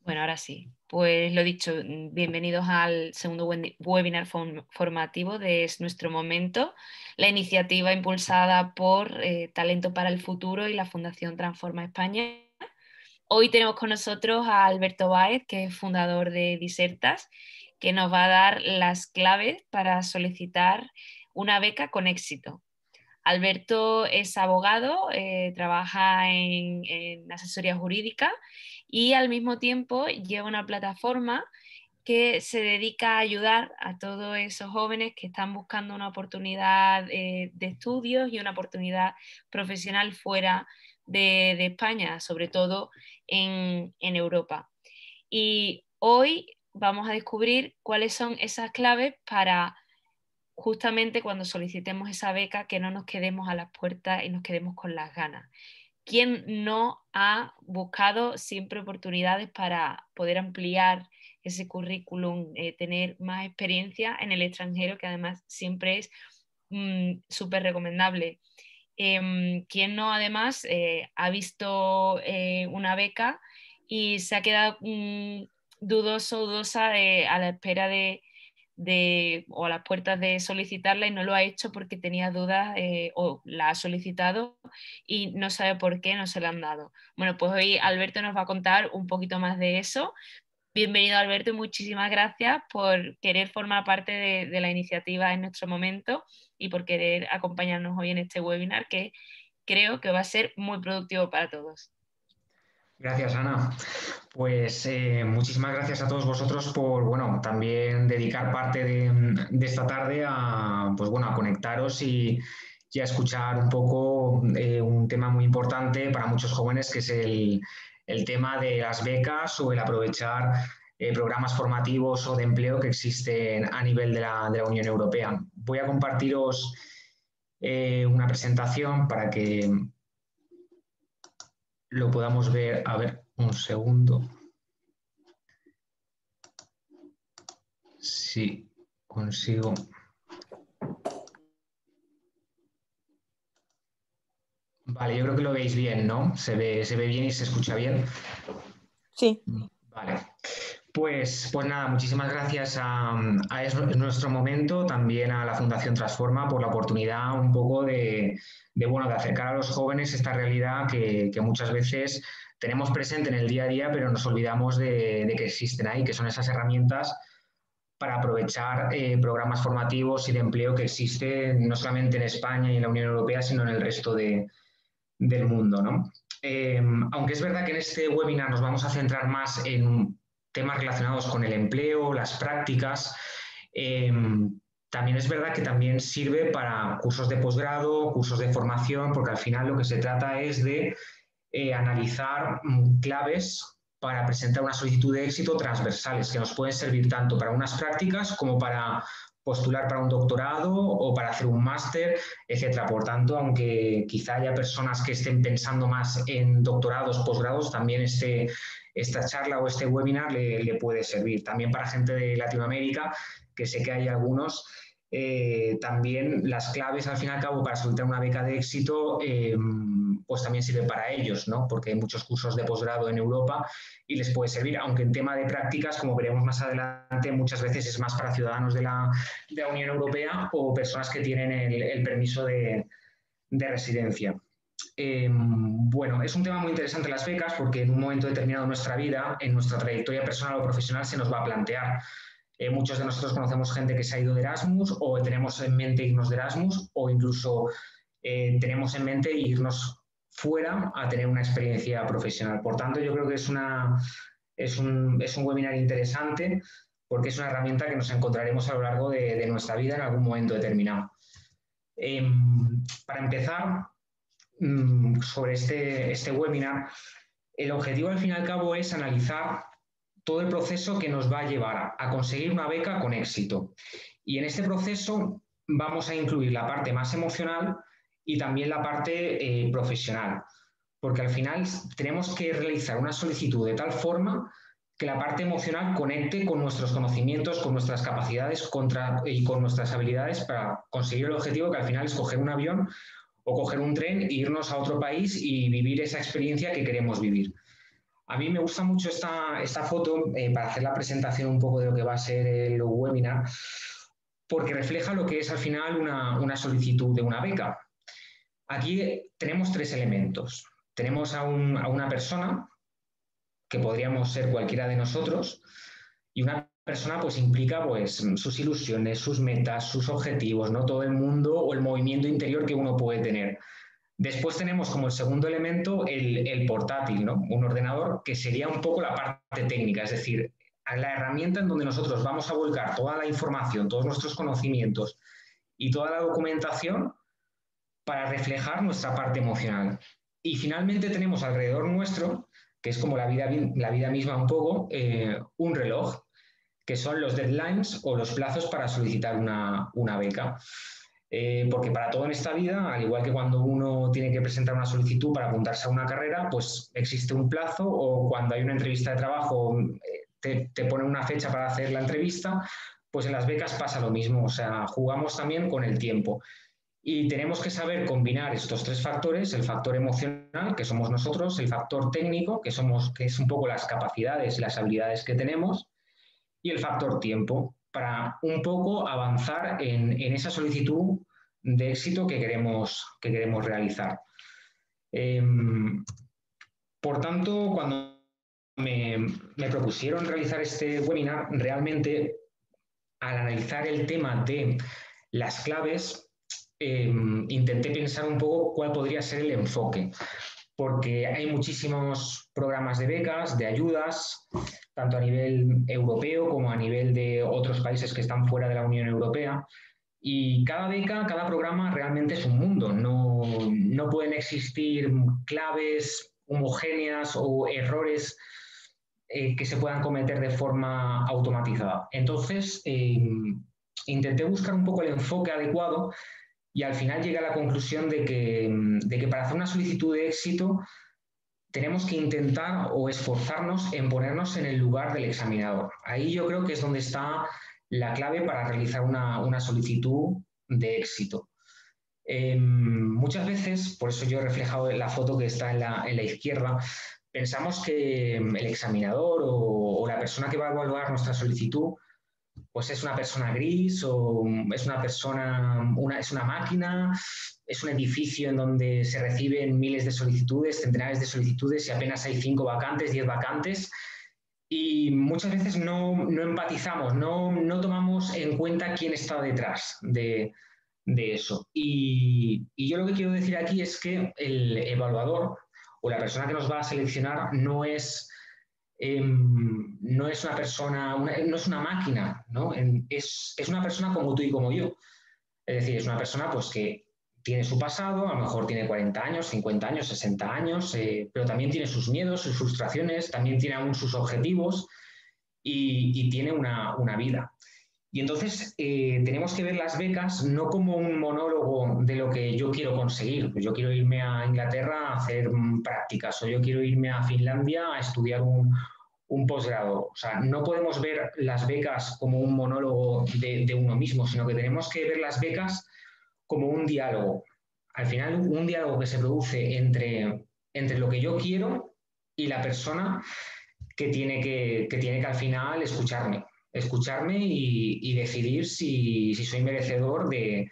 Bueno, ahora sí. Pues lo dicho, bienvenidos al segundo webinar formativo de Es Nuestro Momento, la iniciativa impulsada por Talento para el Futuro y la Fundación Transforma España. Hoy tenemos con nosotros a Alberto Báez, que es fundador de Disertas, que nos va a dar las claves para solicitar una beca con éxito. Alberto es abogado, trabaja en asesoría jurídica y al mismo tiempo lleva una plataforma que se dedica a ayudar a todos esos jóvenes que están buscando una oportunidad de estudios y una oportunidad profesional fuera de España, sobre todo en Europa. Y hoy vamos a descubrir cuáles son esas claves para justamente cuando solicitemos esa beca que no nos quedemos a las puertas y nos quedemos con las ganas. ¿Quién no ha buscado siempre oportunidades para poder ampliar ese currículum, tener más experiencia en el extranjero, que además siempre es súper recomendable? ¿Quién no además ha visto una beca y se ha quedado dudoso o dudosa a la espera o a las puertas de solicitarla y no lo ha hecho porque tenía dudas o la ha solicitado y no sabe por qué no se la han dado? Bueno, pues hoy Alberto nos va a contar un poquito más de eso. Bienvenido, Alberto, y muchísimas gracias por querer formar parte de la iniciativa En Nuestro Momento y por querer acompañarnos hoy en este webinar que creo que va a ser muy productivo para todos. Gracias, Ana. Pues muchísimas gracias a todos vosotros por, bueno, también dedicar parte de esta tarde a, pues bueno, a conectaros y a escuchar un poco un tema muy importante para muchos jóvenes, que es el tema de las becas o el aprovechar programas formativos o de empleo que existen a nivel de la Unión Europea. Voy a compartiros una presentación para que lo podamos ver. A ver, un segundo. Si consigo. Vale, yo creo que lo veis bien, ¿no? Se ve bien y se escucha bien. Sí. Vale. Pues nada, muchísimas gracias a Es Nuestro Momento, también a la Fundación Transforma por la oportunidad un poco bueno, de acercar a los jóvenes esta realidad que muchas veces tenemos presente en el día a día, pero nos olvidamos de que existen ahí, que son esas herramientas para aprovechar programas formativos y de empleo que existen no solamente en España y en la Unión Europea, sino en el resto del mundo, ¿no? Aunque es verdad que en este webinar nos vamos a centrar más en temas relacionados con el empleo, las prácticas, también es verdad que también sirve para cursos de posgrado, cursos de formación, porque al final lo que se trata es de analizar claves para presentar una solicitud de éxito transversales que nos pueden servir tanto para unas prácticas como para postular para un doctorado o para hacer un máster, etcétera. Por tanto, aunque quizá haya personas que estén pensando más en doctorados, posgrados, también esta charla o este webinar le puede servir. También para gente de Latinoamérica, que sé que hay algunos. También las claves, al fin y al cabo, para solicitar una beca de éxito, pues también sirven para ellos, ¿no? Porque hay muchos cursos de posgrado en Europa y les puede servir, aunque en tema de prácticas, como veremos más adelante, muchas veces es más para ciudadanos de la Unión Europea o personas que tienen el permiso de residencia. Bueno, es un tema muy interesante las becas porque en un momento determinado de nuestra vida, en nuestra trayectoria personal o profesional, se nos va a plantear. Muchos de nosotros conocemos gente que se ha ido de Erasmus o tenemos en mente irnos de Erasmus o incluso tenemos en mente irnos fuera a tener una experiencia profesional. Por tanto, yo creo que es un webinar interesante porque es una herramienta que nos encontraremos a lo largo de nuestra vida en algún momento determinado. Para empezar, sobre este webinar, el objetivo al fin y al cabo es analizar todo el proceso que nos va a llevar a conseguir una beca con éxito. Y en este proceso vamos a incluir la parte más emocional y también la parte profesional, porque al final tenemos que realizar una solicitud de tal forma que la parte emocional conecte con nuestros conocimientos, con nuestras capacidades y con nuestras habilidades para conseguir el objetivo, que al final es coger un avión o coger un tren e irnos a otro país y vivir esa experiencia que queremos vivir. A mí me gusta mucho esta foto para hacer la presentación un poco de lo que va a ser el webinar, porque refleja lo que es al final una solicitud de una beca. Aquí tenemos tres elementos. Tenemos a una persona, que podríamos ser cualquiera de nosotros, y una persona pues implica pues sus ilusiones, sus metas, sus objetivos, ¿no? Todo el mundo o el movimiento interior que uno puede tener. Después tenemos como el segundo elemento el portátil, ¿no? Un ordenador que sería un poco la parte técnica, es decir, la herramienta en donde nosotros vamos a volcar toda la información, todos nuestros conocimientos y toda la documentación para reflejar nuestra parte emocional. Y finalmente tenemos alrededor nuestro, que es como la vida misma un poco, un reloj, que son los deadlines o los plazos para solicitar una beca. Porque para todo en esta vida, al igual que cuando uno tiene que presentar una solicitud para apuntarse a una carrera, pues existe un plazo, o cuando hay una entrevista de trabajo te ponen una fecha para hacer la entrevista, pues en las becas pasa lo mismo, o sea, jugamos también con el tiempo. Y tenemos que saber combinar estos tres factores: el factor emocional, que somos nosotros; el factor técnico, que es un poco las capacidades y las habilidades que tenemos; y el factor tiempo, para un poco avanzar en esa solicitud de éxito que queremos realizar. Por tanto, cuando me propusieron realizar este webinar, realmente al analizar el tema de las claves, intenté pensar un poco cuál podría ser el enfoque, porque hay muchísimos programas de becas, de ayudas, tanto a nivel europeo como a nivel de otros países que están fuera de la Unión Europea. Y cada beca, cada programa realmente es un mundo. No pueden existir claves homogéneas o errores que se puedan cometer de forma automatizada. Entonces, intenté buscar un poco el enfoque adecuado y al final llegué a la conclusión de que para hacer una solicitud de éxito tenemos que intentar o esforzarnos en ponernos en el lugar del examinador. Ahí yo creo que es donde está la clave para realizar una solicitud de éxito. Muchas veces, por eso yo he reflejado la foto que está en la izquierda, pensamos que el examinador o la persona que va a evaluar nuestra solicitud pues es una persona gris, o es es una máquina, es un edificio en donde se reciben miles de solicitudes, centenares de solicitudes, y apenas hay 5 vacantes, 10 vacantes. Y muchas veces no empatizamos, no tomamos en cuenta quién está detrás de eso. Y yo lo que quiero decir aquí es que el evaluador o la persona que nos va a seleccionar no es una persona, no es una máquina, ¿no? Es una persona como tú y como yo. Es decir, es una persona pues, que tiene su pasado, a lo mejor tiene 40 años, 50 años, 60 años, pero también tiene sus miedos, sus frustraciones, también tiene aún sus objetivos y tiene una vida. Y entonces tenemos que ver las becas no como un monólogo de lo que yo quiero conseguir. Pues yo quiero irme a Inglaterra a hacer prácticas, o yo quiero irme a Finlandia a estudiar un posgrado. O sea, no podemos ver las becas como un monólogo de uno mismo, sino que tenemos que ver las becas como un diálogo. Al final, un diálogo que se produce entre lo que yo quiero y la persona que tiene que al final escucharme y decidir si soy merecedor de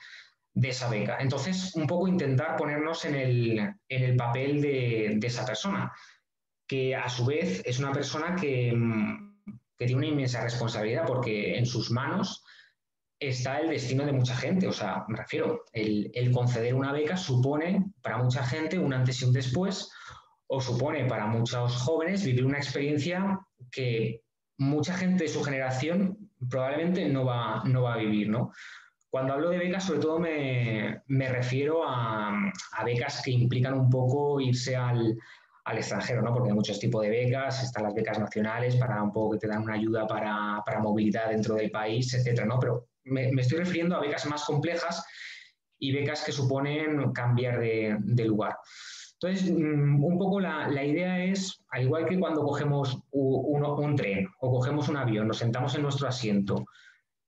esa beca. Entonces, un poco intentar ponernos en el papel de esa persona, que a su vez es una persona que tiene una inmensa responsabilidad, porque en sus manos está el destino de mucha gente. O sea, me refiero, el conceder una beca supone para mucha gente un antes y un después, o supone para muchos jóvenes vivir una experiencia que mucha gente de su generación probablemente no va a vivir, ¿no? Cuando hablo de becas, sobre todo me refiero a becas que implican un poco irse al extranjero, ¿no? Porque hay muchos tipos de becas. Están las becas nacionales, para un poco que te dan una ayuda para movilidad dentro del país, etcétera, ¿no? Pero me estoy refiriendo a becas más complejas y becas que suponen cambiar de lugar. Entonces, un poco la idea es, al igual que cuando cogemos un tren o cogemos un avión, nos sentamos en nuestro asiento,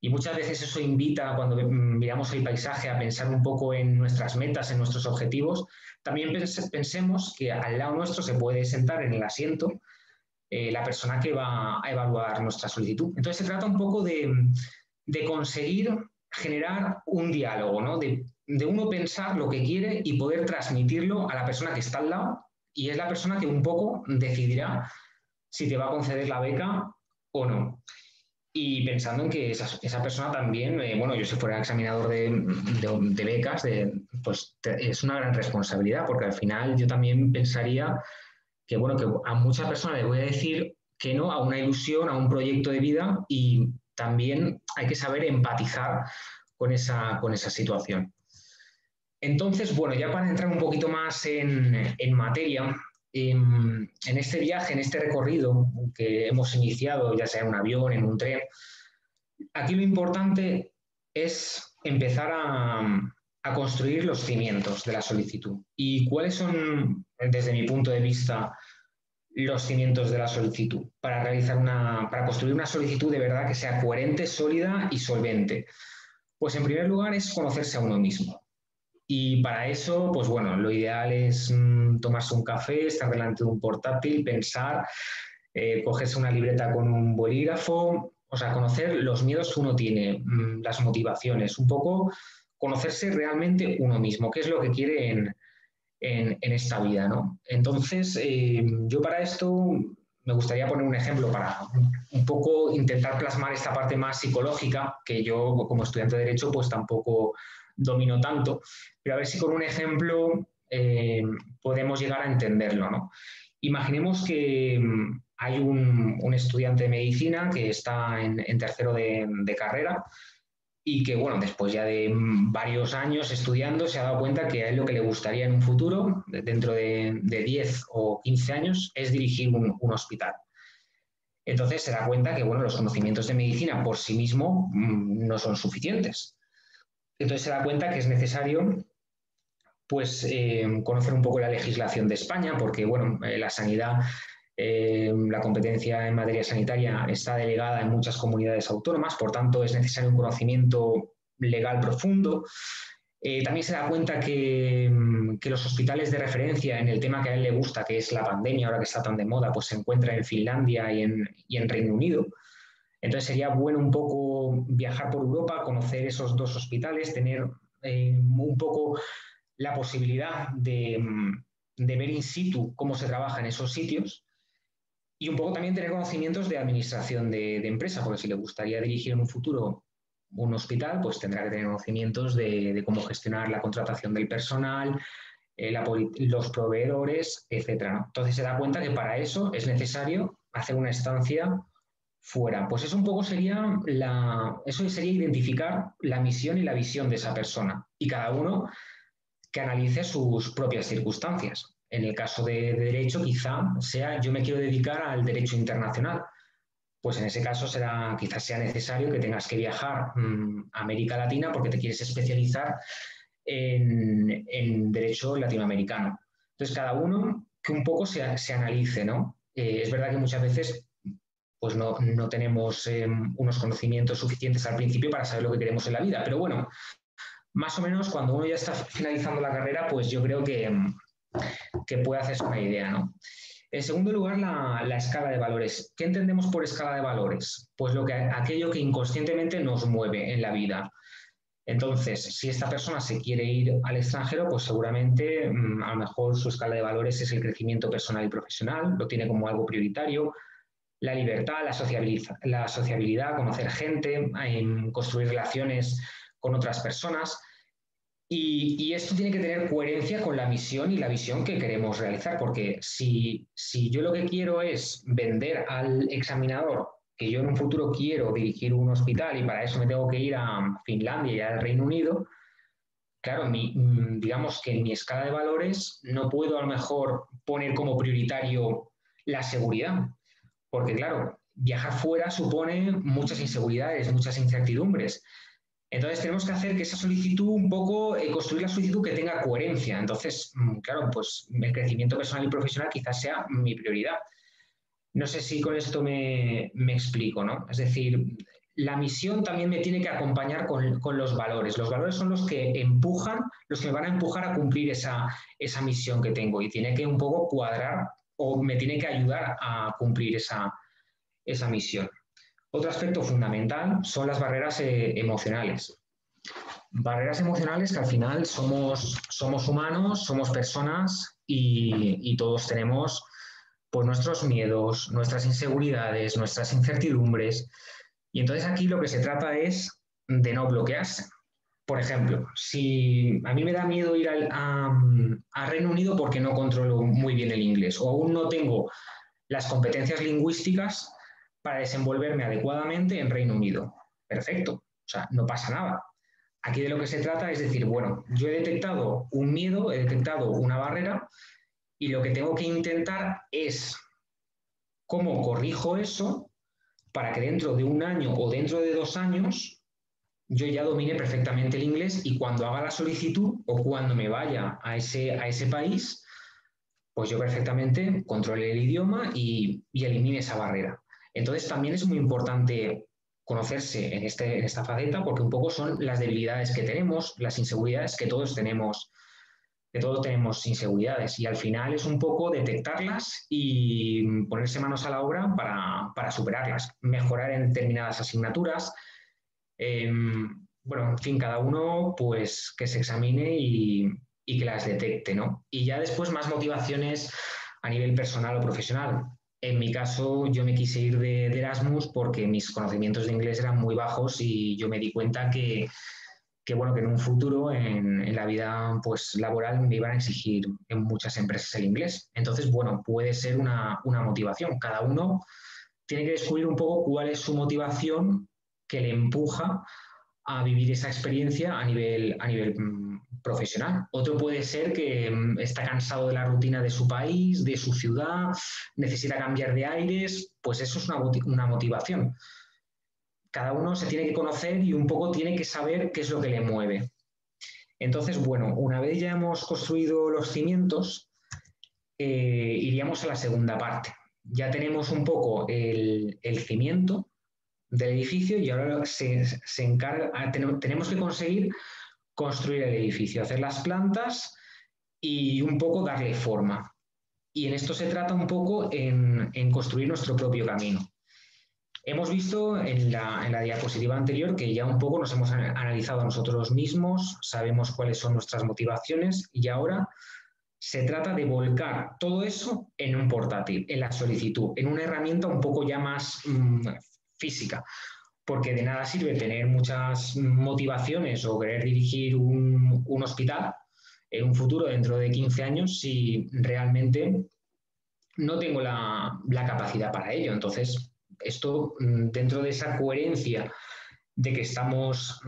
y muchas veces eso invita, cuando miramos el paisaje, a pensar un poco en nuestras metas, en nuestros objetivos. También pensemos que al lado nuestro se puede sentar en el asiento la persona que va a evaluar nuestra solicitud. Entonces se trata un poco de conseguir generar un diálogo, ¿no? De uno pensar lo que quiere y poder transmitirlo a la persona que está al lado, y es la persona que un poco decidirá si te va a conceder la beca o no. Y pensando en que esa persona también, bueno, yo si fuera examinador de becas, pues es una gran responsabilidad, porque al final yo también pensaría que, bueno, que a muchas personas les voy a decir que no a una ilusión, a un proyecto de vida, y también hay que saber empatizar con esa situación. Entonces, bueno, ya para entrar un poquito más en materia, en este viaje, en este recorrido que hemos iniciado, ya sea en un avión, en un tren, aquí lo importante es empezar a construir los cimientos de la solicitud. ¿Y cuáles son, desde mi punto de vista, los cimientos de la solicitud para para construir una solicitud de verdad que sea coherente, sólida y solvente? Pues en primer lugar es conocerse a uno mismo. Y para eso, pues bueno, lo ideal es tomarse un café, estar delante de un portátil, pensar, cogerse una libreta con un bolígrafo, o sea, conocer los miedos que uno tiene, las motivaciones, un poco conocerse realmente uno mismo, qué es lo que quiere en esta vida, ¿no? Entonces, yo para esto me gustaría poner un ejemplo para un poco intentar plasmar esta parte más psicológica, que yo como estudiante de Derecho pues tampoco domino tanto, pero a ver si con un ejemplo podemos llegar a entenderlo, ¿no? Imaginemos que hay un estudiante de medicina que está en tercero de carrera y que, bueno, después ya de varios años estudiando, se ha dado cuenta que a él lo que le gustaría en un futuro, dentro de 10 o 15 años, es dirigir un hospital. Entonces se da cuenta que, bueno, los conocimientos de medicina por sí mismo no son suficientes. Entonces se da cuenta que es necesario pues conocer un poco la legislación de España, porque bueno, la sanidad, la competencia en materia sanitaria está delegada en muchas comunidades autónomas, por tanto es necesario un conocimiento legal profundo. También se da cuenta que los hospitales de referencia en el tema que a él le gusta, que es la pandemia, ahora que está tan de moda, pues se encuentra en Finlandia y en Reino Unido. Entonces sería bueno un poco viajar por Europa, conocer esos dos hospitales, tener un poco la posibilidad de ver in situ cómo se trabaja en esos sitios y un poco también tener conocimientos de administración de empresa, porque si le gustaría dirigir en un futuro un hospital, pues tendrá que tener conocimientos de cómo gestionar la contratación del personal, los proveedores, etcétera, ¿no? Entonces se da cuenta que para eso es necesario hacer una estancia fuera. Pues eso un poco eso sería identificar la misión y la visión de esa persona. Y cada uno que analice sus propias circunstancias. En el caso de derecho, quizá sea yo me quiero dedicar al derecho internacional. Pues en ese caso quizás sea necesario que tengas que viajar a América Latina porque te quieres especializar en derecho latinoamericano. Entonces, cada uno que un poco se analice, ¿no? Es verdad que muchas veces pues no tenemos unos conocimientos suficientes al principio para saber lo que queremos en la vida, pero bueno, más o menos cuando uno ya está finalizando la carrera, pues yo creo que puede hacerse una idea, ¿no? En segundo lugar, la escala de valores. ¿Qué entendemos por escala de valores? Pues aquello que inconscientemente nos mueve en la vida. Entonces, si esta persona se quiere ir al extranjero, pues seguramente a lo mejor su escala de valores es el crecimiento personal y profesional, lo tiene como algo prioritario, la libertad, la sociabilidad, conocer gente, construir relaciones con otras personas. Y esto tiene que tener coherencia con la misión y la visión que queremos realizar, porque si yo lo que quiero es vender al examinador que yo en un futuro quiero dirigir un hospital y para eso me tengo que ir a Finlandia y al Reino Unido, claro, digamos que en mi escala de valores no puedo a lo mejor poner como prioritario la seguridad, porque claro, viajar fuera supone muchas inseguridades, muchas incertidumbres. Entonces tenemos que hacer que esa solicitud un poco, construir la solicitud que tenga coherencia. Entonces, claro, pues el crecimiento personal y profesional quizás sea mi prioridad. No sé si con esto me explico, ¿no? Es decir, la misión también me tiene que acompañar con los valores. Los valores son los que empujan, los que me van a empujar a cumplir esa misión que tengo y tiene que un poco cuadrar o me tiene que ayudar a cumplir esa misión. Otro aspecto fundamental son las barreras emocionales. Barreras emocionales que al final somos humanos, somos personas y todos tenemos pues, nuestros miedos, nuestras inseguridades, nuestras incertidumbres. Y entonces aquí lo que se trata es de no bloquearse. Por ejemplo, si a mí me da miedo ir a Reino Unido porque no controlo muy bien el inglés o aún no tengo las competencias lingüísticas para desenvolverme adecuadamente en Reino Unido. Perfecto, o sea, no pasa nada. Aquí de lo que se trata es decir, bueno, yo he detectado un miedo, he detectado una barrera y lo que tengo que intentar es cómo corrijo eso para que dentro de un año o dentro de 2 años yo ya domine perfectamente el inglés y cuando haga la solicitud o cuando me vaya a ese país, pues yo perfectamente controle el idioma y elimine esa barrera. Entonces también es muy importante conocerse en esta faceta porque un poco son las debilidades que tenemos, las inseguridades que todos tenemos inseguridades y al final es un poco detectarlas y ponerse manos a la obra para superarlas, mejorar en determinadas asignaturas. Bueno, en fin, cada uno pues que se examine y que las detecte, ¿no? Y ya después más motivaciones a nivel personal o profesional. En mi caso, yo me quise ir de Erasmus porque mis conocimientos de inglés eran muy bajos y yo me di cuenta bueno, que en un futuro, en la vida pues, laboral, me iban a exigir en muchas empresas el inglés. Entonces, bueno, puede ser una motivación. Cada uno tiene que descubrir un poco cuál es su motivación que le empuja a vivir esa experiencia a nivel profesional. Otro puede ser que está cansado de la rutina de su país, de su ciudad, necesita cambiar de aires, pues eso es una motivación. Cada uno se tiene que conocer y un poco tiene que saber qué es lo que le mueve. Entonces, bueno, una vez ya hemos construido los cimientos, iríamos a la segunda parte. Ya tenemos un poco el cimiento del edificio y ahora se encarga, tenemos que conseguir construir el edificio, hacer las plantas y un poco darle forma. Y en esto se trata un poco en construir nuestro propio camino. Hemos visto en la diapositiva anterior que ya un poco nos hemos analizado a nosotros mismos, sabemos cuáles son nuestras motivaciones y ahora se trata de volcar todo eso en un portátil, en la solicitud, en una herramienta un poco ya más física, porque de nada sirve tener muchas motivaciones o querer dirigir un hospital en un futuro dentro de 15 años si realmente no tengo la capacidad para ello. Entonces, esto dentro de esa coherencia de que estamos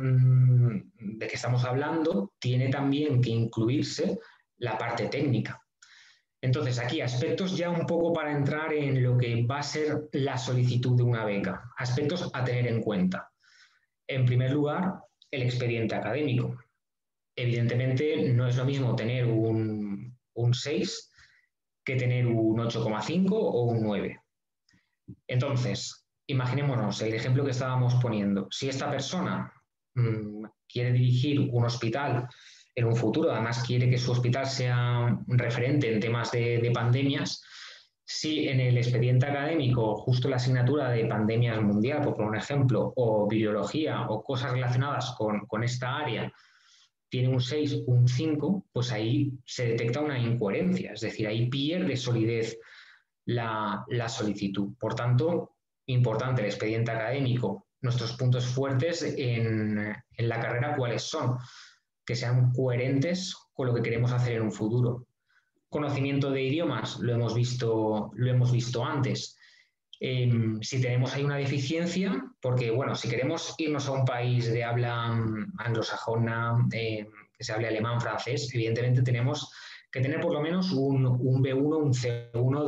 hablando, tiene también que incluirse la parte técnica. Entonces, aquí aspectos ya un poco para entrar en lo que va a ser la solicitud de una beca, aspectos a tener en cuenta. En primer lugar, el expediente académico. Evidentemente, no es lo mismo tener un 6 que tener un 8,5 o un 9. Entonces, imaginémonos el ejemplo que estábamos poniendo. Si esta persona quiere dirigir un hospital en un futuro, además quiere que su hospital sea referente en temas de pandemias, si en el expediente académico justo la asignatura de pandemias mundial, por poner un ejemplo, o virología o cosas relacionadas con esta área, tiene un 6, un 5, pues ahí se detecta una incoherencia, es decir, ahí pierde solidez la solicitud. Por tanto, importante el expediente académico, nuestros puntos fuertes en la carrera, ¿cuáles son? Que sean coherentes con lo que queremos hacer en un futuro. Conocimiento de idiomas, lo hemos visto antes. Si tenemos ahí una deficiencia, porque bueno, si queremos irnos a un país de habla anglosajona, que se hable alemán, francés, evidentemente tenemos que tener por lo menos un B1, un C1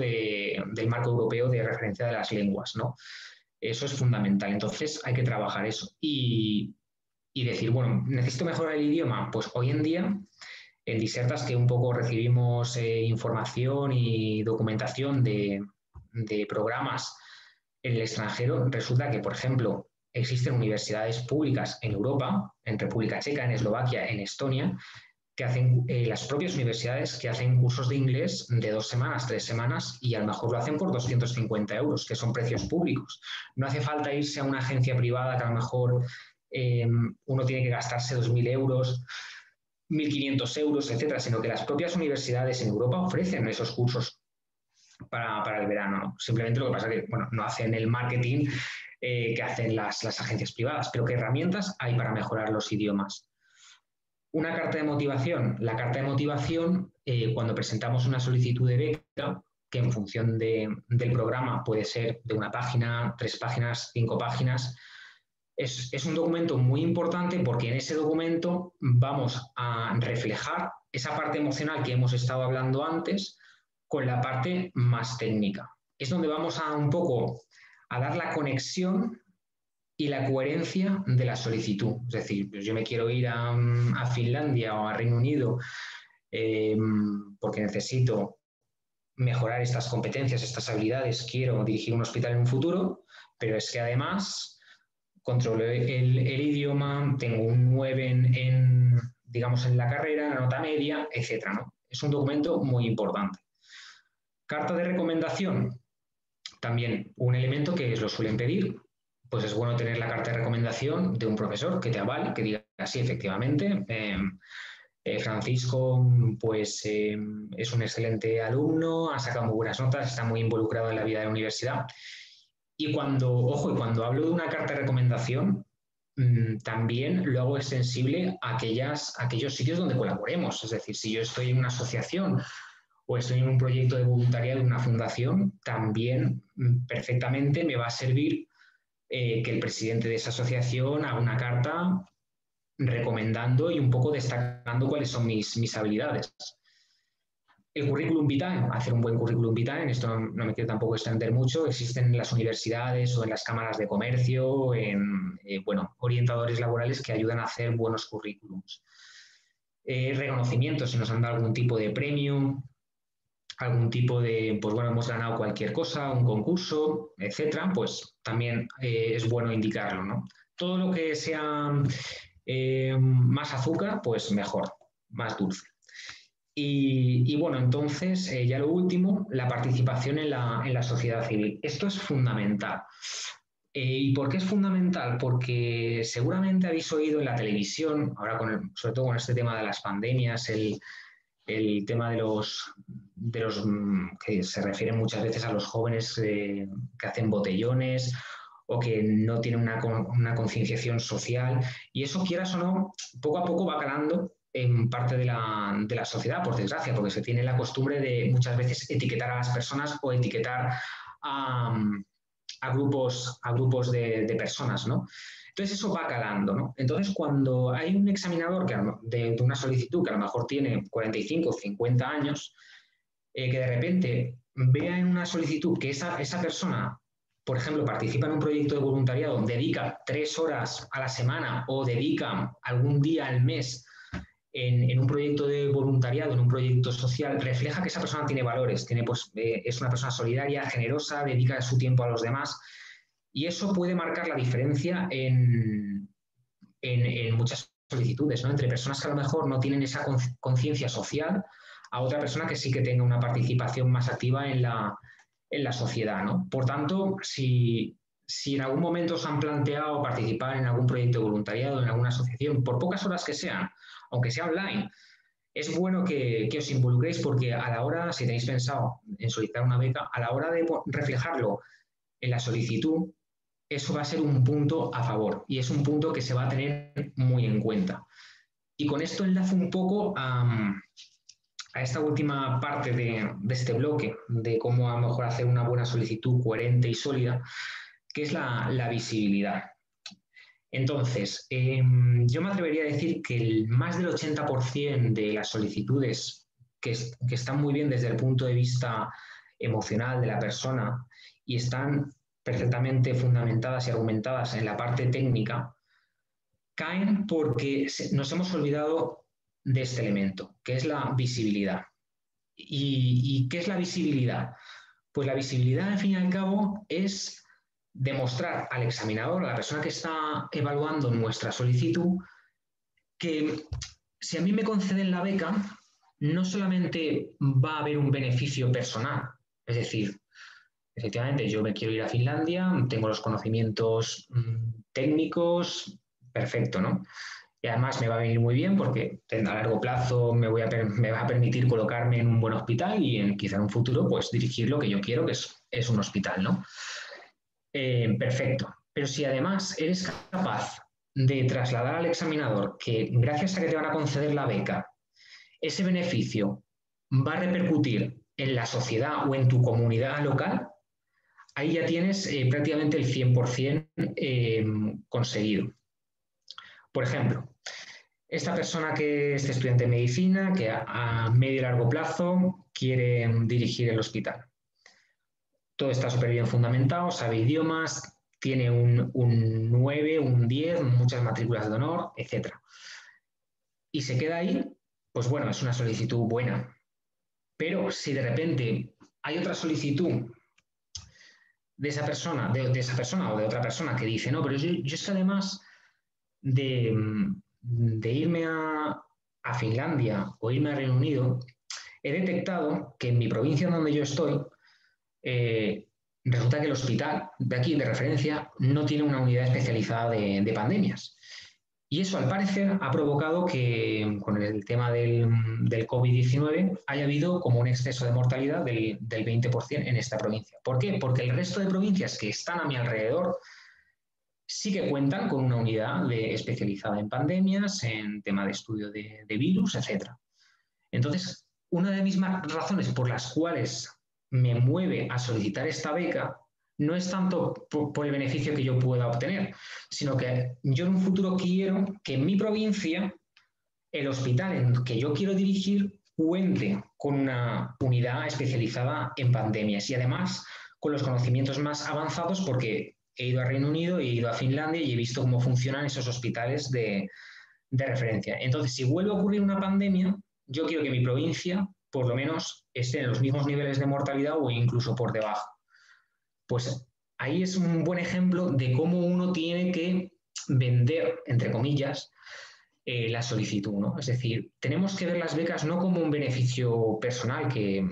del marco europeo de referencia de las lenguas, ¿no? Eso es fundamental. Entonces hay que trabajar eso. Y decir, bueno, ¿necesito mejorar el idioma? Pues hoy en día, en Disertas, que un poco recibimos información y documentación de programas en el extranjero, resulta que, por ejemplo, existen universidades públicas en Europa, en República Checa, en Eslovaquia, en Estonia, que hacen las propias universidades, que hacen cursos de inglés de 2 semanas, 3 semanas, y a lo mejor lo hacen por 250 euros, que son precios públicos. No hace falta irse a una agencia privada que a lo mejor uno tiene que gastarse 2.000 euros, 1.500 euros, etcétera, sino que las propias universidades en Europa ofrecen esos cursos para el verano, ¿no? Simplemente lo que pasa es que no hacen el marketing que hacen las agencias privadas, pero ¿qué herramientas hay para mejorar los idiomas? Una carta de motivación. La carta de motivación, cuando presentamos una solicitud de beca, que en función del programa puede ser de 1 página, 3 páginas, 5 páginas, es un documento muy importante porque en ese documento vamos a reflejar esa parte emocional que hemos estado hablando antes con la parte más técnica. Es donde vamos a un poco a dar la conexión y la coherencia de la solicitud. Es decir, pues yo me quiero ir a Finlandia o a Reino Unido porque necesito mejorar estas competencias, estas habilidades, quiero dirigir un hospital en un futuro, pero es que además controlo el idioma, tengo un 9 digamos, en la carrera, la nota media, etcétera, ¿no? Es un documento muy importante. Carta de recomendación, también un elemento que lo suelen pedir, pues es bueno tener la carta de recomendación de un profesor que te avale, que diga sí, efectivamente, Francisco pues es un excelente alumno, ha sacado muy buenas notas, está muy involucrado en la vida de la universidad. Y cuando hablo de una carta de recomendación, también lo hago extensible a aquellos sitios donde colaboremos. Es decir, si yo estoy en una asociación o estoy en un proyecto de voluntariado de una fundación, también perfectamente me va a servir que el presidente de esa asociación haga una carta recomendando y un poco destacando cuáles son mis habilidades. El currículum vitae, hacer un buen currículum vitae, en esto no me quiero tampoco extender mucho, existen en las universidades o en las cámaras de comercio, orientadores laborales que ayudan a hacer buenos currículums. Reconocimiento, si nos han dado algún tipo de premio, algún tipo de, hemos ganado cualquier cosa, un concurso, etcétera, pues también es bueno indicarlo, ¿no? Todo lo que sea más azúcar, pues mejor, más dulce. Y entonces, ya lo último, la participación en la sociedad civil. Esto es fundamental. ¿Y por qué es fundamental? Porque seguramente habéis oído en la televisión, ahora sobre todo con este tema de las pandemias, el tema de los que se refieren muchas veces a los jóvenes que hacen botellones o que no tienen una concienciación social, y eso, quieras o no, poco a poco va calando en parte de la sociedad, por desgracia, porque se tiene la costumbre de muchas veces etiquetar a las personas o etiquetar a grupos de personas, ¿no? Entonces eso va calando, ¿no? Entonces cuando hay un examinador de una solicitud que a lo mejor tiene 45 o 50 años, que de repente vea en una solicitud que esa persona, por ejemplo, participa en un proyecto de voluntariado, dedica 3 horas a la semana o dedica algún día al mes en un proyecto de voluntariado, en un proyecto social, refleja que esa persona tiene valores, es una persona solidaria, generosa, dedica su tiempo a los demás, y eso puede marcar la diferencia en muchas solicitudes, ¿no? Entre personas que a lo mejor no tienen esa conciencia social a otra persona que sí que tenga una participación más activa en la sociedad, ¿no? Por tanto, si en algún momento os han planteado participar en algún proyecto de voluntariado, en alguna asociación, por pocas horas que sean, aunque sea online, es bueno que os involucréis, porque a la hora, si tenéis pensado en solicitar una beca, a la hora de reflejarlo en la solicitud, eso va a ser un punto a favor y es un punto que se va a tener muy en cuenta. Y con esto enlazo un poco a esta última parte de este bloque, de cómo a lo mejor hacer una buena solicitud coherente y sólida, que es la visibilidad. Entonces, yo me atrevería a decir que más del 80% de las solicitudes que están muy bien desde el punto de vista emocional de la persona y están perfectamente fundamentadas y argumentadas en la parte técnica, caen porque nos hemos olvidado de este elemento, que es la visibilidad. ¿Y qué es la visibilidad? Pues la visibilidad, al fin y al cabo, es demostrar al examinador, a la persona que está evaluando nuestra solicitud, que si a mí me conceden la beca, no solamente va a haber un beneficio personal, es decir, efectivamente yo me quiero ir a Finlandia, tengo los conocimientos técnicos, perfecto, ¿no? Y además me va a venir muy bien porque a largo plazo me va a permitir colocarme en un buen hospital y quizá en un futuro pues dirigir lo que yo quiero, que es un hospital, ¿no? Perfecto. Pero si además eres capaz de trasladar al examinador que gracias a que te van a conceder la beca, ese beneficio va a repercutir en la sociedad o en tu comunidad local, ahí ya tienes prácticamente el 100% conseguido. Por ejemplo, esta persona que es estudiante de medicina, que a medio y largo plazo quiere dirigir el hospital. Todo está súper bien fundamentado, sabe idiomas, tiene un 9, un 10, muchas matrículas de honor, etc. Y se queda ahí, pues bueno, es una solicitud buena. Pero si de repente hay otra solicitud de esa persona, de esa persona o de otra persona que dice, no, pero yo es que además de irme a Finlandia o irme a Reino Unido, he detectado que en mi provincia donde yo estoy, resulta que el hospital de aquí, de referencia, no tiene una unidad especializada de pandemias. Y eso, al parecer, ha provocado que con el tema del COVID-19 haya habido como un exceso de mortalidad del 20% en esta provincia. ¿Por qué? Porque el resto de provincias que están a mi alrededor sí que cuentan con una unidad especializada en pandemias, en tema de estudio de virus, etc. Entonces, una de mis razones por las cuales me mueve a solicitar esta beca no es tanto por el beneficio que yo pueda obtener, sino que yo en un futuro quiero que en mi provincia el hospital en que yo quiero dirigir cuente con una unidad especializada en pandemias y además con los conocimientos más avanzados porque he ido a Reino Unido, he ido a Finlandia y he visto cómo funcionan esos hospitales de referencia. Entonces, si vuelve a ocurrir una pandemia, yo quiero que mi provincia, por lo menos, esté en los mismos niveles de mortalidad o incluso por debajo. Pues ahí es un buen ejemplo de cómo uno tiene que vender, entre comillas, la solicitud, ¿no? Es decir, tenemos que ver las becas no como un beneficio personal que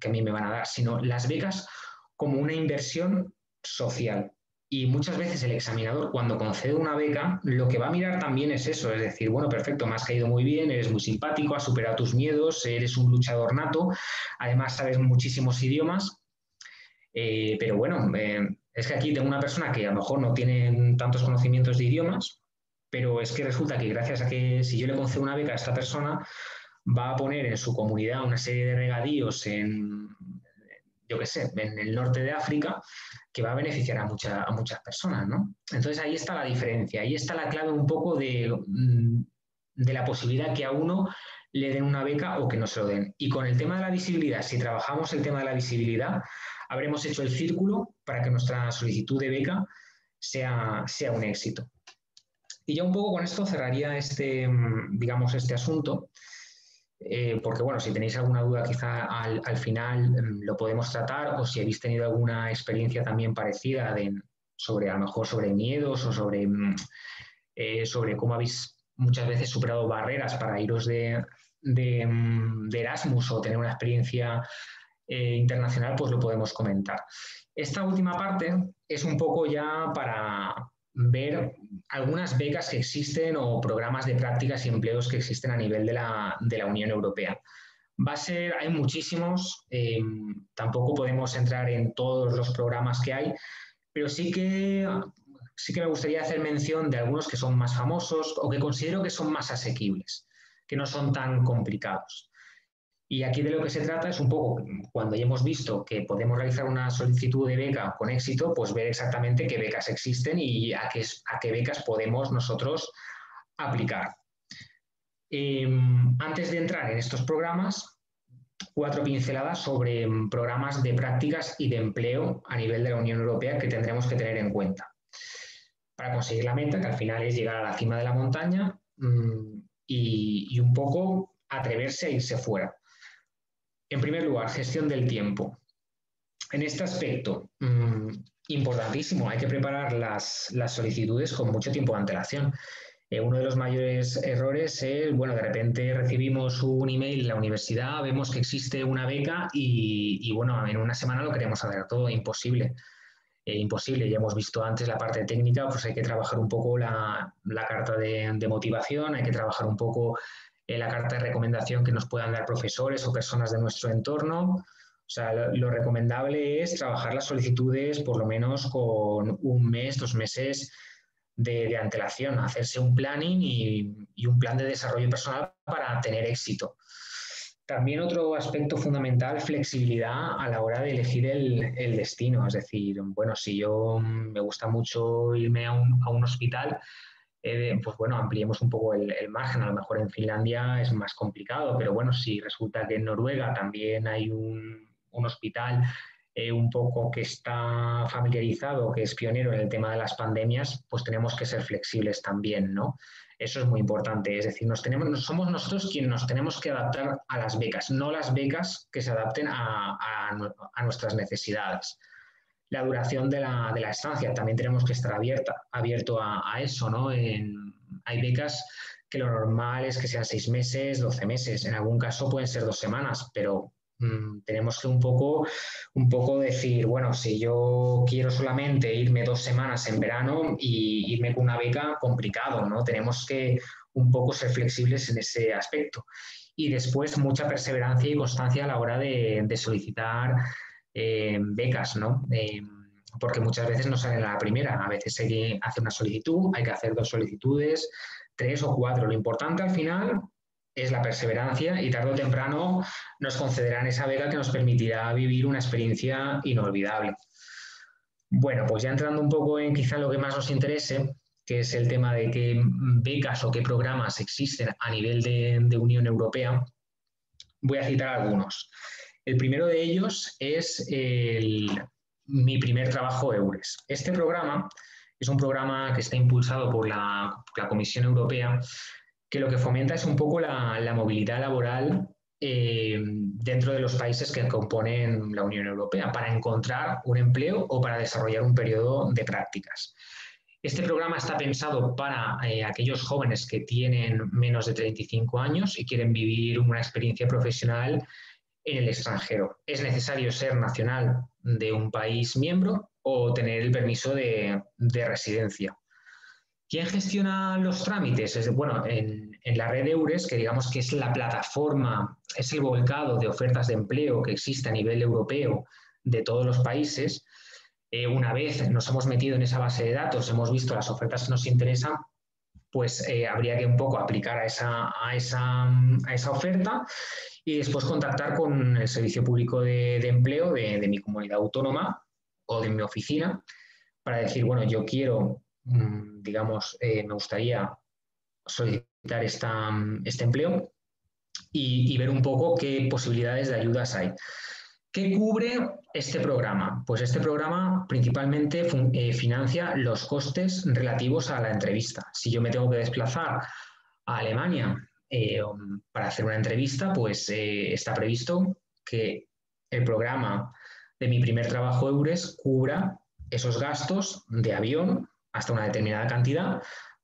a mí me van a dar, sino las becas como una inversión social. Y muchas veces el examinador, cuando concede una beca, lo que va a mirar también es eso, es decir, bueno, perfecto, me has caído muy bien, eres muy simpático, has superado tus miedos, eres un luchador nato, además sabes muchísimos idiomas, pero bueno, es que aquí tengo una persona que a lo mejor no tiene tantos conocimientos de idiomas, pero es que resulta que gracias a que si yo le concedo una beca a esta persona, va a poner en su comunidad una serie de regadíos en, yo qué sé, en el norte de África, que va a beneficiar a muchas personas, ¿no? Entonces ahí está la diferencia, ahí está la clave un poco de la posibilidad que a uno le den una beca o que no se lo den. Y con el tema de la visibilidad, si trabajamos el tema de la visibilidad, habremos hecho el círculo para que nuestra solicitud de beca sea un éxito. Y ya un poco con esto cerraría digamos, este asunto, porque bueno, si tenéis alguna duda quizá al final lo podemos tratar o si habéis tenido alguna experiencia también parecida sobre a lo mejor sobre miedos o sobre cómo habéis muchas veces superado barreras para iros de Erasmus o tener una experiencia internacional, pues lo podemos comentar. Esta última parte es un poco ya para ver algunas becas que existen o programas de prácticas y empleos que existen a nivel de la Unión Europea. Hay muchísimos, tampoco podemos entrar en todos los programas que hay, pero sí que me gustaría hacer mención de algunos que son más famosos o que considero que son más asequibles, que no son tan complicados. Y aquí de lo que se trata es un poco, cuando ya hemos visto que podemos realizar una solicitud de beca con éxito, pues ver exactamente qué becas existen y a qué becas podemos nosotros aplicar. Antes de entrar en estos programas, 4 pinceladas sobre programas de prácticas y de empleo a nivel de la Unión Europea que tendremos que tener en cuenta para conseguir la meta, que al final es llegar a la cima de la montaña y un poco atreverse a irse fuera. En primer lugar, gestión del tiempo. En este aspecto, importantísimo, hay que preparar las solicitudes con mucho tiempo de antelación. Uno de los mayores errores es, bueno, de repente recibimos un email en la universidad, vemos que existe una beca bueno, en una semana lo queremos hacer todo, imposible. Imposible, ya hemos visto antes la parte técnica, pues hay que trabajar un poco la carta de motivación, hay que trabajar un poco la carta de recomendación que nos puedan dar profesores o personas de nuestro entorno. O sea, lo recomendable es trabajar las solicitudes por lo menos con un mes, 2 meses de antelación, hacerse un planning y un plan de desarrollo personal para tener éxito. También otro aspecto fundamental, flexibilidad a la hora de elegir el destino. Es decir, bueno, si yo me gusta mucho irme a un hospital, pues bueno, ampliemos un poco el margen. A lo mejor en Finlandia es más complicado, pero bueno, si resulta que en Noruega también hay un hospital un poco que está familiarizado, que es pionero en el tema de las pandemias, pues tenemos que ser flexibles también, ¿no? Eso es muy importante, es decir, somos nosotros quienes nos tenemos que adaptar a las becas, no las becas que se adapten a nuestras necesidades. La duración de la estancia, también tenemos que estar abierto a eso, ¿no? Hay becas que lo normal es que sean 6 meses, 12 meses, en algún caso pueden ser 2 semanas, pero tenemos que un poco decir, bueno, si yo quiero solamente irme 2 semanas en verano y irme con una beca, complicado, ¿no? Tenemos que un poco ser flexibles en ese aspecto. Y después mucha perseverancia y constancia a la hora de solicitar becas, ¿no? Porque muchas veces no salen a la primera, a veces hay que hacer una solicitud, hay que hacer 2 solicitudes, 3 o 4. Lo importante al final es la perseverancia y tarde o temprano nos concederán esa beca que nos permitirá vivir una experiencia inolvidable. Bueno, pues ya entrando un poco en quizá lo que más nos interese, que es el tema de qué becas o qué programas existen a nivel de Unión Europea, voy a citar algunos. El primero de ellos es mi primer trabajo EURES. Este programa es un programa que está impulsado por la Comisión Europea, que lo que fomenta es un poco la movilidad laboral dentro de los países que componen la Unión Europea para encontrar un empleo o para desarrollar un periodo de prácticas. Este programa está pensado para aquellos jóvenes que tienen menos de 35 años y quieren vivir una experiencia profesional en el extranjero. Es necesario ser nacional de un país miembro o tener el permiso de residencia. ¿Quién gestiona los trámites? Bueno, en la red EURES, que digamos que es la plataforma, es el volcado de ofertas de empleo que existe a nivel europeo de todos los países, una vez nos hemos metido en esa base de datos, hemos visto las ofertas que nos interesan, pues habría que un poco aplicar a esa oferta y después contactar con el Servicio Público de Empleo de mi comunidad autónoma o de mi oficina para decir, bueno, yo quiero, digamos, me gustaría solicitar este empleo y ver un poco qué posibilidades de ayudas hay. ¿Qué cubre este programa? Pues este programa principalmente financia los costes relativos a la entrevista. Si yo me tengo que desplazar a Alemania para hacer una entrevista, pues está previsto que el programa de mi primer trabajo EURES cubra esos gastos de avión hasta una determinada cantidad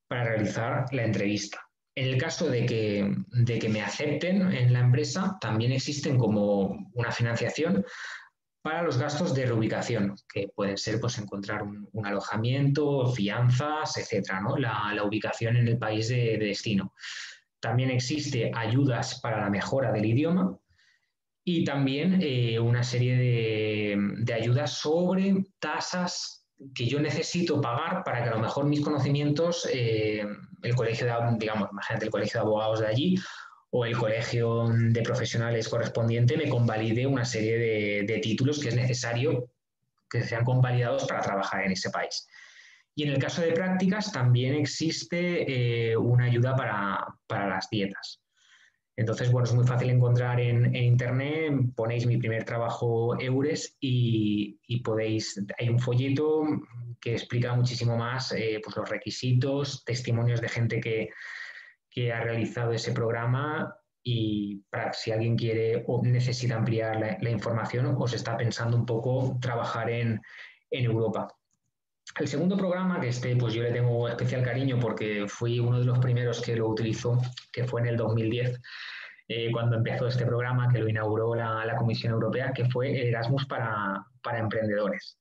para realizar la entrevista. En el caso de que me acepten en la empresa, también existen como una financiación para los gastos de reubicación, que pueden ser pues, encontrar un alojamiento, fianzas, etcétera, ¿no? La ubicación en el país de destino. También existe ayudas para la mejora del idioma y también una serie de ayudas sobre tasas que yo necesito pagar para que a lo mejor mis conocimientos, el colegio digamos, imagínate el colegio de abogados de allí o el colegio de profesionales correspondiente me convalide una serie de títulos que es necesario que sean convalidados para trabajar en ese país. Y en el caso de prácticas también existe una ayuda para las dietas. Entonces, bueno, es muy fácil encontrar en internet, ponéis mi primer trabajo EURES y podéis, hay un folleto que explica muchísimo más pues los requisitos, testimonios de gente que ha realizado ese programa y para si alguien quiere o necesita ampliar la información o se está pensando un poco trabajar en Europa. El segundo programa, que pues yo le tengo especial cariño porque fui uno de los primeros que lo utilizó, que fue en el 2010, cuando empezó este programa, que lo inauguró la Comisión Europea, que fue el Erasmus para emprendedores.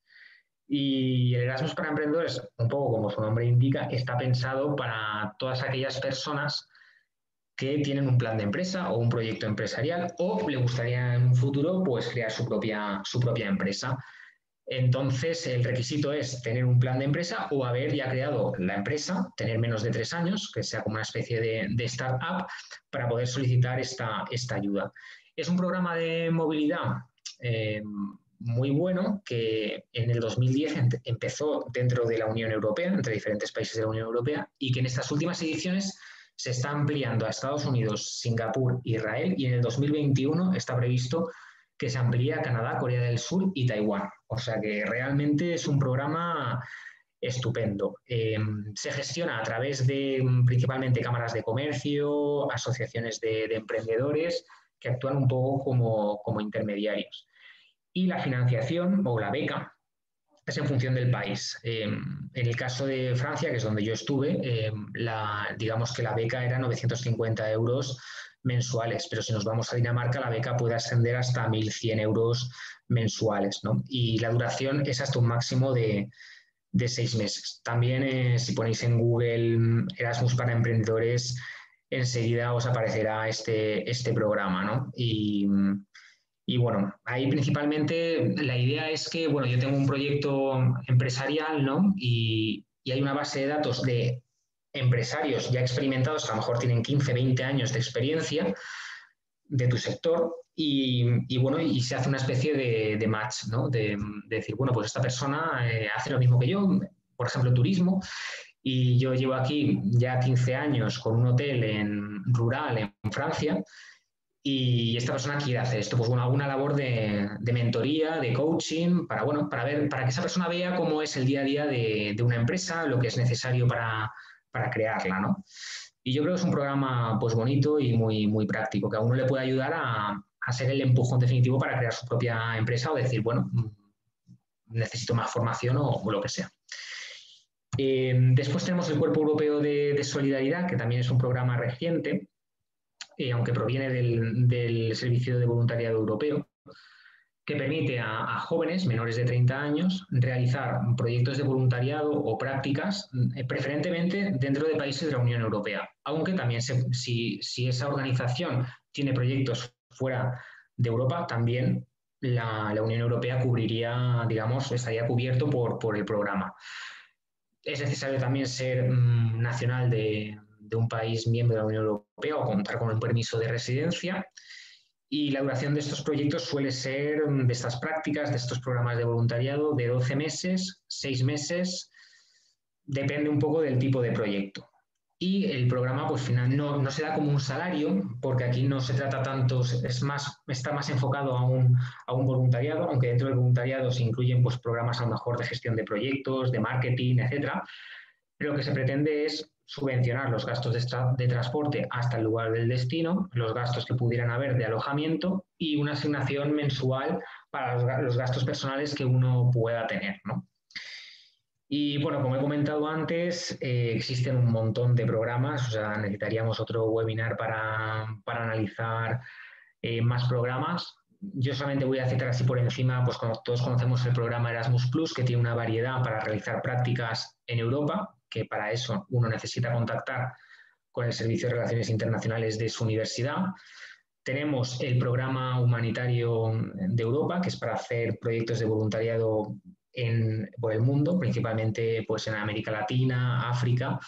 Y el Erasmus para emprendedores, un poco como su nombre indica, está pensado para todas aquellas personas que tienen un plan de empresa o un proyecto empresarial o le gustaría en un futuro pues crear su propia empresa. Entonces, el requisito es tener un plan de empresa o haber ya creado la empresa, tener menos de 3 años, que sea como una especie de startup, para poder solicitar esta ayuda. Es un programa de movilidad eh, muy bueno que en el 2010 empezó dentro de la Unión Europea, entre diferentes países de la Unión Europea, y que en estas últimas ediciones se está ampliando a Estados Unidos, Singapur, Israel, y en el 2021 está previsto que se amplía a Canadá, Corea del Sur y Taiwán. O sea que realmente es un programa estupendo. Se gestiona a través de principalmente cámaras de comercio, asociaciones de emprendedores que actúan un poco como intermediarios. Y la financiación o la beca es en función del país. En el caso de Francia, que es donde yo estuve, digamos que la beca era 950 euros mensuales, pero si nos vamos a Dinamarca, la beca puede ascender hasta 1.100 euros mensuales, ¿no? Y la duración es hasta un máximo de 6 meses. También, si ponéis en Google Erasmus para emprendedores, enseguida os aparecerá este programa, ¿no? Y bueno, ahí principalmente la idea es que, bueno, yo tengo un proyecto empresarial, ¿no? Y hay una base de datos de empresarios ya experimentados que a lo mejor tienen 15, 20 años de experiencia de tu sector y bueno, y se hace una especie de match, ¿no? De decir, bueno, pues esta persona hace lo mismo que yo, por ejemplo, turismo, y yo llevo aquí ya 15 años con un hotel rural en Francia y esta persona quiere hacer esto, pues bueno, alguna labor de mentoría, de coaching, bueno, para que esa persona vea cómo es el día a día de una empresa, lo que es necesario para crearla, ¿no? Y yo creo que es un programa pues bonito y muy práctico, que a uno le puede ayudar a ser el empujón definitivo para crear su propia empresa o decir, bueno, necesito más formación o lo que sea. Después tenemos el Cuerpo Europeo de Solidaridad, que también es un programa reciente, aunque proviene del Servicio de Voluntariado Europeo, que permite a jóvenes menores de 30 años realizar proyectos de voluntariado o prácticas, preferentemente dentro de países de la Unión Europea, aunque también si esa organización tiene proyectos fuera de Europa, también la Unión Europea cubriría, digamos, estaría cubierto por el programa. Es necesario también ser nacional de un país miembro de la Unión Europea o contar con un permiso de residencia. Y la duración de estos proyectos suele ser, de estas prácticas, de estos programas de voluntariado, de 12 meses, 6 meses, depende un poco del tipo de proyecto. Y el programa, pues final, no se da como un salario, porque aquí no se trata tanto, está más enfocado a un voluntariado, aunque dentro del voluntariado se incluyen pues, programas a lo mejor de gestión de proyectos, de marketing, etcétera. Pero lo que se pretende es subvencionar los gastos de transporte hasta el lugar del destino, los gastos que pudieran haber de alojamiento y una asignación mensual para los gastos personales que uno pueda tener, ¿no? Y bueno, como he comentado antes, existen un montón de programas, o sea, necesitaríamos otro webinar para analizar más programas. Yo solamente voy a citar así por encima, pues como todos conocemos el programa Erasmus Plus, que tiene una variedad para realizar prácticas en Europa, que para eso uno necesita contactar con el Servicio de Relaciones Internacionales de su universidad. Tenemos el programa humanitario de Europa, que es para hacer proyectos de voluntariado por el mundo, principalmente pues, en América Latina, África.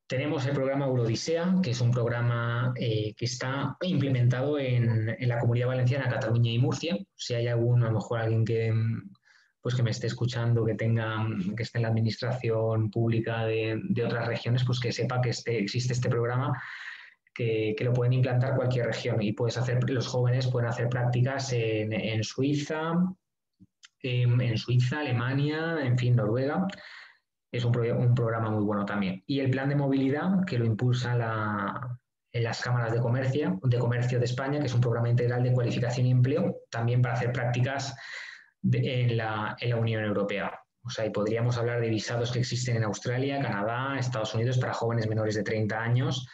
Tenemos el programa Eurodisea, que es un programa que está implementado en la Comunidad Valenciana, Cataluña y Murcia. Si hay a lo mejor alguien pues que me esté escuchando, que esté en la administración pública de otras regiones, pues que sepa que existe este programa que lo pueden implantar cualquier región y los jóvenes pueden hacer prácticas en Suiza, Alemania, en fin, Noruega. Es un programa muy bueno también. Y el plan de movilidad, que lo impulsa en las cámaras de comercio de España, que es un programa integral de cualificación y empleo, también para hacer prácticas en la Unión Europea. O sea, y podríamos hablar de visados que existen en Australia, Canadá, Estados Unidos para jóvenes menores de 30 años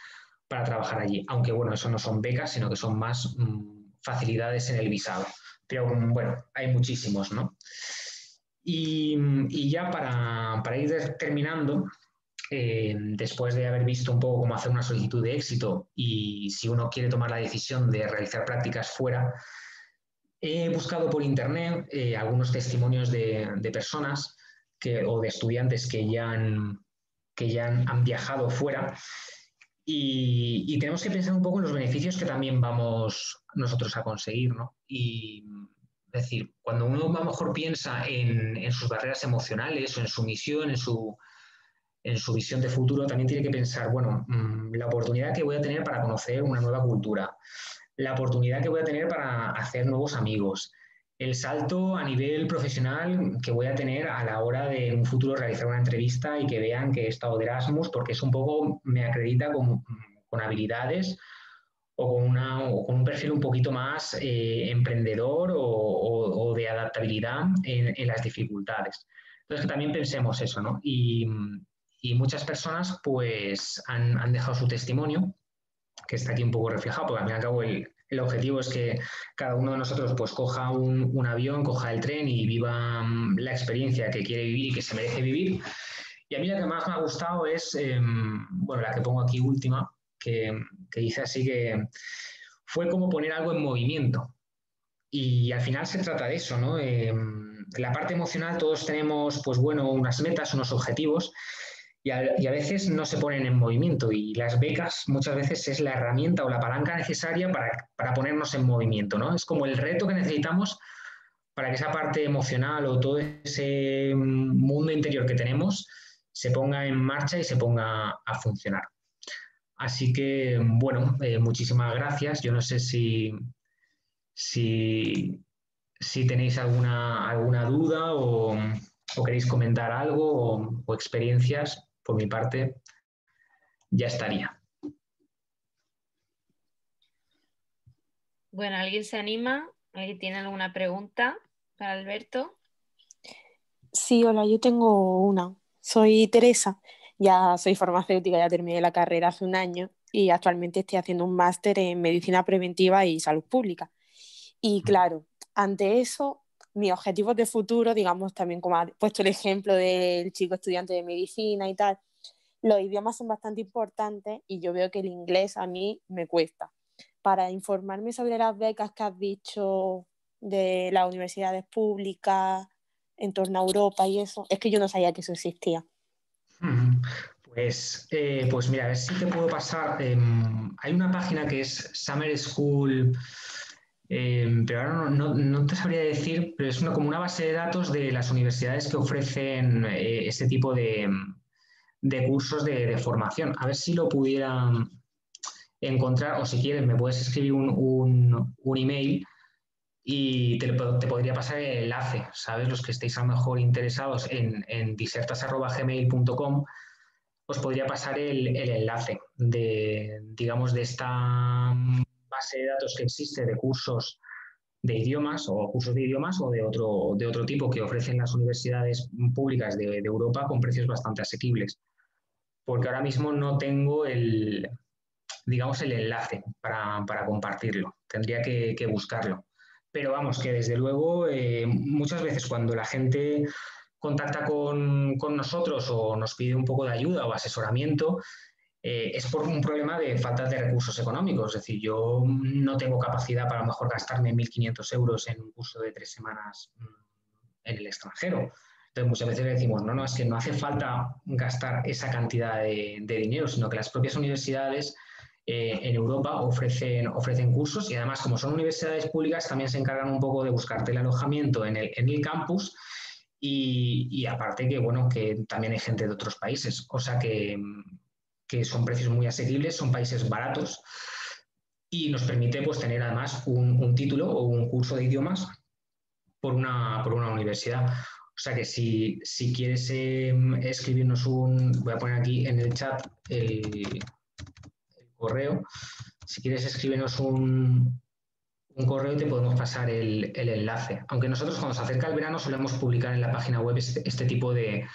para trabajar allí. Aunque bueno, eso no son becas, sino que son más facilidades en el visado. Pero bueno, hay muchísimos, ¿no? Y ya para ir terminando, después de haber visto un poco cómo hacer una solicitud de éxito y si uno quiere tomar la decisión de realizar prácticas fuera, he buscado por internet algunos testimonios de personas o de estudiantes que ya han viajado fuera y tenemos que pensar un poco en los beneficios que también vamos nosotros a conseguir, ¿no? Y es decir, cuando uno a lo mejor piensa en sus barreras emocionales o en su misión, en su visión de futuro, también tiene que pensar, bueno, la oportunidad que voy a tener para conocer una nueva cultura, la oportunidad que voy a tener para hacer nuevos amigos, el salto a nivel profesional que voy a tener a la hora de en un futuro realizar una entrevista y que vean que he estado de Erasmus, porque es un poco, me acredita con habilidades o con un perfil un poquito más emprendedor o de adaptabilidad en las dificultades. Entonces, que también pensemos eso, ¿no? Y muchas personas pues han dejado su testimonio, que está aquí un poco reflejado, porque al fin y al cabo el objetivo es que cada uno de nosotros pues coja un avión, coja el tren y viva la experiencia que quiere vivir y que se merece vivir. Y a mí la que más me ha gustado es, bueno, la que pongo aquí última, que dice así que fue como poner algo en movimiento. Y al final se trata de eso, ¿no? La parte emocional todos tenemos, pues bueno, unas metas, unos objetivos y a veces no se ponen en movimiento y las becas muchas veces es la herramienta o la palanca necesaria para ponernos en movimiento, ¿no? Es como el reto que necesitamos para que esa parte emocional o todo ese mundo interior que tenemos se ponga en marcha y se ponga a funcionar. Así que, bueno, muchísimas gracias. Yo no sé si, si tenéis alguna duda o queréis comentar algo o experiencias, por mi parte, ya estaría. Bueno, ¿alguien se anima? ¿Alguien tiene alguna pregunta para Alberto? Sí, hola, yo tengo una. Soy Teresa, ya soy farmacéutica, ya terminé la carrera hace un año y actualmente estoy haciendo un máster en medicina preventiva y salud pública. Y claro, ante eso, mis objetivos de futuro, digamos también como ha puesto el ejemplo del chico estudiante de medicina y tal, los idiomas son bastante importantes y yo veo que el inglés a mí me cuesta. Para informarme sobre las becas que has dicho de las universidades públicas en torno a Europa y eso, es que yo no sabía que eso existía. Pues mira, a ver si te puedo pasar. Hay una página que es Summer School, pero ahora no te sabría decir, pero es como una base de datos de las universidades que ofrecen ese tipo de cursos de formación. A ver si lo pudiera encontrar, o si quieres, me puedes escribir un email y te podría pasar el enlace, ¿sabes? Los que estéis a lo mejor interesados en disertas@gmail.com, os podría pasar el enlace digamos, de esta base de datos que existe de cursos de idiomas o cursos de idiomas o de otro tipo que ofrecen las universidades públicas de Europa con precios bastante asequibles. Porque ahora mismo no tengo digamos, el enlace para compartirlo. Tendría que buscarlo. Pero vamos, que desde luego muchas veces cuando la gente contacta con nosotros o nos pide un poco de ayuda o asesoramiento, es por un problema de falta de recursos económicos. Es decir, yo no tengo capacidad para a lo mejor gastarme 1.500 euros en un curso de 3 semanas en el extranjero. Entonces muchas veces le decimos, no, no, es que no hace falta gastar esa cantidad de dinero, sino que las propias universidades en Europa ofrecen cursos y además como son universidades públicas también se encargan un poco de buscarte el alojamiento en el campus y aparte que, bueno, que también hay gente de otros países, o sea que son precios muy asequibles, son países baratos y nos permite pues tener además un título o un curso de idiomas por una universidad. O sea que si quieres escribirnos voy a poner aquí en el chat el correo, si quieres escribirnos un correo y te podemos pasar el enlace. Aunque nosotros cuando se acerca el verano solemos publicar en la página web este tipo de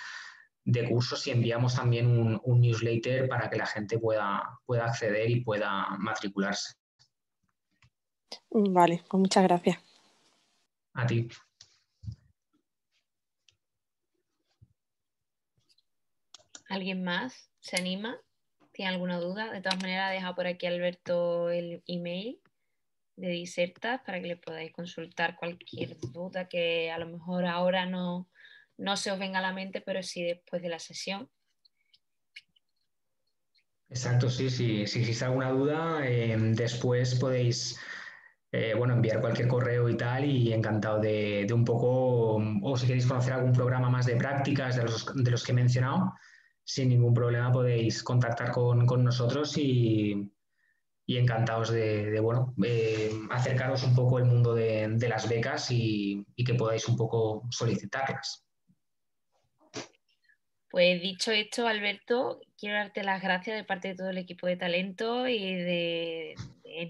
cursos y enviamos también un newsletter para que la gente pueda acceder y pueda matricularse. Vale, pues muchas gracias. A ti. ¿Alguien más se anima? ¿Tiene alguna duda? De todas maneras, deja por aquí Alberto el email de Disertas para que le podáis consultar cualquier duda que a lo mejor ahora no se os venga a la mente, pero sí después de la sesión. Exacto, sí, sí. Si existe alguna duda, después podéis enviar cualquier correo y tal, y encantado de un poco, o si queréis conocer algún programa más de prácticas de los que he mencionado, sin ningún problema podéis contactar con nosotros y encantados de acercaros un poco el mundo de las becas y que podáis un poco solicitarlas. Pues dicho esto, Alberto, quiero darte las gracias de parte de todo el equipo de talento y de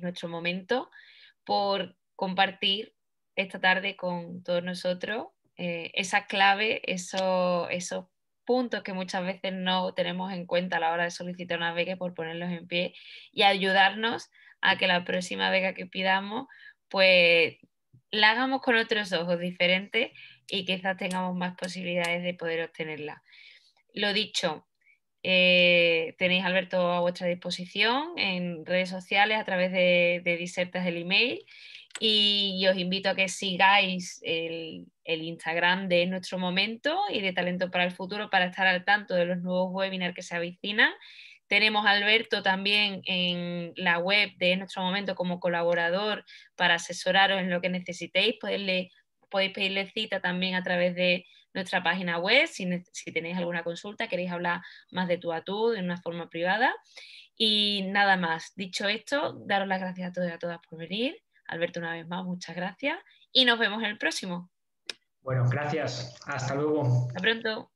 nuestro momento por compartir esta tarde con todos nosotros esa clave, esos puntos que muchas veces no tenemos en cuenta a la hora de solicitar una beca por ponerlos en pie y ayudarnos a que la próxima beca que pidamos pues la hagamos con otros ojos diferentes y quizás tengamos más posibilidades de poder obtenerla. Lo dicho, tenéis a Alberto a vuestra disposición en redes sociales a través de Disertas el email y os invito a que sigáis el Instagram de Nuestro Momento y de Talento para el Futuro para estar al tanto de los nuevos webinars que se avecinan. Tenemos a Alberto también en la web de Nuestro Momento como colaborador para asesoraros en lo que necesitéis. Podéis pedirle cita también a través de nuestra página web si tenéis alguna consulta, queréis hablar más de tú a tú, de una forma privada. Y nada más, dicho esto, daros las gracias a todos y a todas por venir. Alberto, una vez más, muchas gracias y nos vemos en el próximo. Bueno, gracias. Hasta luego. Hasta pronto.